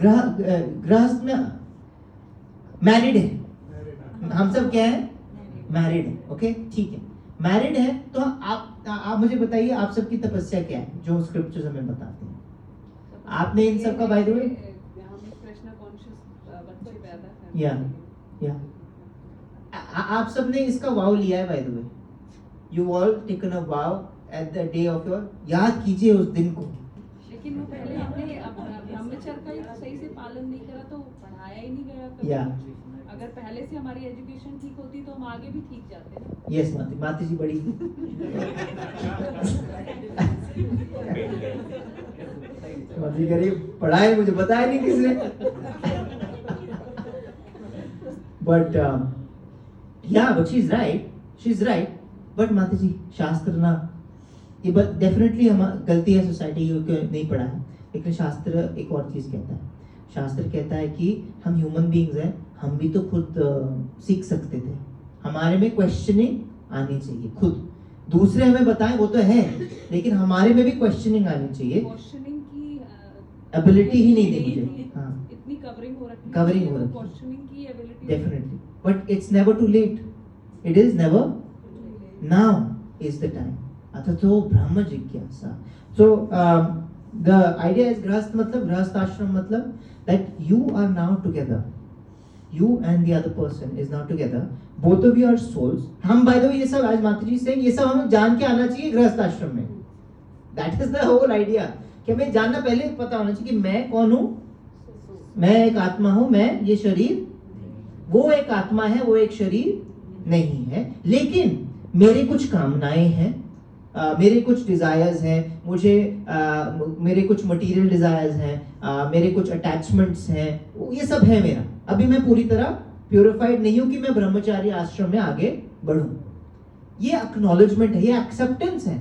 गृहस्थ में मैरिड है, हम सब क्या है, मैरिड है, ओके ठीक है, मैरिड है। तो आप मुझे बताइए आप सबकी तपस्या क्या है जो स्क्रिप्चर्स हमें बताते हैं। आपने इन सब का बाय द वे या आप सबने इसका वाव लिया है bye the way, you all taken a wow at the day of your, याद कीजिए उस दिन को। लेकिन वो पहले हमने ब्रह्मचर्य का ही सही से पालन नहीं करा तो पढ़ाया ही नहीं गया कभी। या अगर पहले से हमारी एजुकेशन ठीक होती तो हम आगे भी ठीक जाते हैं। यस माता जी बड़ी माता जी पढ़ाए मुझे बताया नहीं किसने। But she is right but माता जी शास्त्र ना, ये डेफिनेटली हम गलती है सोसाइटी को नहीं पढ़ा है, लेकिन शास्त्र एक और चीज कहता है। शास्त्र कहता है कि हम ह्यूमन बीइंग्स हैं, हम भी तो खुद सीख सकते थे, हमारे में क्वेश्चनिंग आनी चाहिए। खुद दूसरे हमें बताएं वो तो है, लेकिन हमारे में भी क्वेश्चनिंग आनी चाहिए। क्वेश्चनिंग की एबिलिटी ही नहीं दी मुझे, हाँ इतनी कवरिंग हो रखी है, क्वेश्चनिंग की ability definitely, but it's never too late, it is never, now is the time. अथतो ब्रह्म जिज्ञासा। सो द आइडिया इज गृहस्थ मतलब, गृहस्थ आश्रम मतलब that you are now together, you and the other person is now together, both of you are souls। हम by the way ये सब आज माता जी से ये सब हमें जान के आना चाहिए गृहस्थ आश्रम में, that is the whole idea, कि हमें जानना पहले पता होना चाहिए कि मैं कौन हूँ, मैं एक आत्मा हूँ, मैं ये शरीर, वो एक आत्मा है, वो एक शरीर नहीं है, लेकिन मेरे कुछ कामनाएं हैं, मेरे कुछ डिजायर्स हैं, मुझे मेरे कुछ मटेरियल डिजायर्स हैं, मेरे कुछ अटैचमेंट्स हैं, ये सब है मेरा। अभी मैं पूरी तरह प्यूरिफाइड नहीं हूं कि मैं ब्रह्मचारी आश्रम में आगे बढ़ूं। ये एक्नॉलेजमेंट है, ये एक्सेप्टेंस है,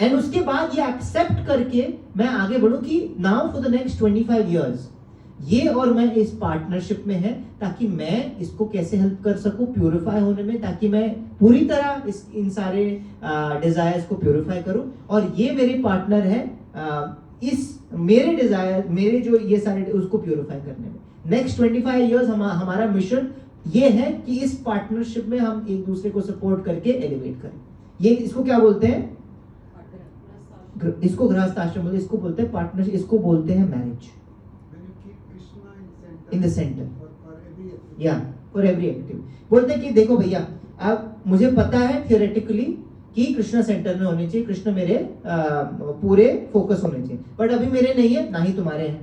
एंड उसके बाद ये एक्सेप्ट करके मैं आगे बढ़ूं कि now for the next 25 years ये और मैं इस पार्टनरशिप में है, ताकि मैं इसको कैसे हेल्प कर सकूं प्यूरिफाई होने में, ताकि मैं पूरी तरह इन सारे डिजायर्स को प्यूरिफाई करूं, और ये मेरे पार्टनर है इस मेरे डिजायर, मेरे जो ये सारे उसको प्यूरिफाई करने में। नेक्स्ट 25 इयर्स हमारा मिशन ये है कि इस पार्टनरशिप में हम एक दूसरे को सपोर्ट करके एलिवेट करें। ये इसको क्या बोलते हैं, इसको गृहस्थ आश्रम बोलते हैं, इसको बोलते हैं पार्टनरशिप, इसको बोलते हैं marriage. In the center, yeah, for every active। बोलते हैं कि देखो भैया, अब मुझे पता है थियोरेटिकली कि कृष्णा सेंटर में होने चाहिए, कृष्ण मेरे पूरे फोकस होने चाहिए, बट अभी मेरे नहीं है, ना ही तुम्हारे हैं,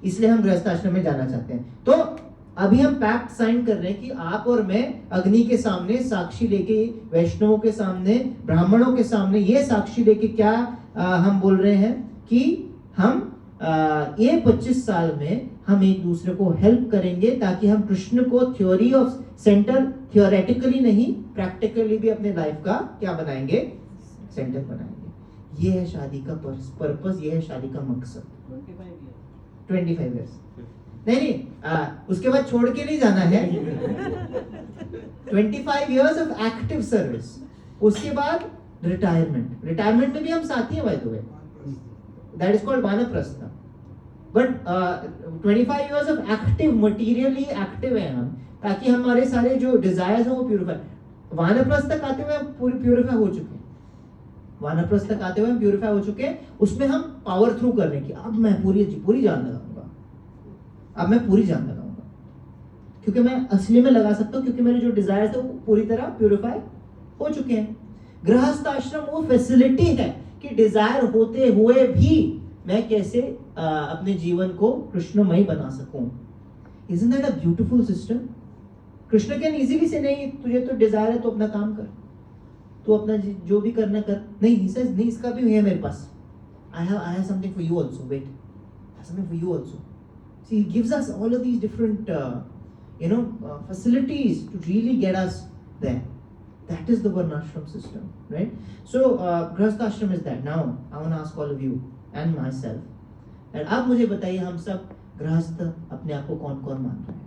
इसलिए हम गृहस्थ आश्रम में जाना चाहते हैं। तो अभी हम पैक्ट साइन कर रहे हैं कि आप और मैं अग्नि के सामने साक्षी लेके, वैष्णवों के सामने, ब्राह्मणों के सामने ये साक्षी लेके क्या हम बोल रहे हैं कि हम ये 25 साल में हम एक दूसरे को हेल्प करेंगे, ताकि हम कृष्ण को थ्योरी ऑफ सेंटर, थियोरेटिकली नहीं प्रैक्टिकली भी अपने लाइफ का क्या बनाएंगे, सेंटर बनाएंगे। ये है शादी का पर्पस, ये है शादी का मकसद। 25 इयर्स नहीं, उसके बाद छोड़ के नहीं जाना है। 25 इयर्स ऑफ एक्टिव सर्विस, उसके बाद रिटायरमेंट। रिटायरमेंट में भी हम साथी हैं by the way, that is called वानप्रस्थ। But 25 years of active, materially active है हम, ताकि हमारे सारे जो डिजायर्स हैं वो प्यूरिफाई। वानप्रस्थ तक आते हुए हम पूरी प्यूरिफाई हो चुके हैं, वानप्रस्थ तक आते हुए हम प्यूरिफाई हो चुके हैं। उसमें हम पावर थ्रू कर रहे हैं कि अब मैं पूरी जान लगाऊंगा, अब मैं पूरी जान लगाऊंगा, क्योंकि मैं असली में लगा सकता हूँ, क्योंकि मेरे जो डिजायर्स है वो पूरी तरह प्यूरिफाई हो चुके हैं। गृहस्थ आश्रम वो फैसिलिटी है कि डिजायर होते हुए भी मैं कैसे अपने जीवन को कृष्णमय बना सकूं। Isn't that a beautiful system? Krishna can easily से नहीं, तुझे तो डिजायर है तो अपना काम कर, तू अपना जो भी करना कर। नहीं, he says, नहीं, इसका भी है मेरे पास, I have something for you also, wait, I have something for you also। See, he gives us all of these different facilities to really get us there. That is the varnashram system, right? So grihastha ashram is that. Now I want to ask all of you and myself, and अब मुझे बताइए हम सब गृहस्थ अपने आप को कौन कौन मान रहे हैं?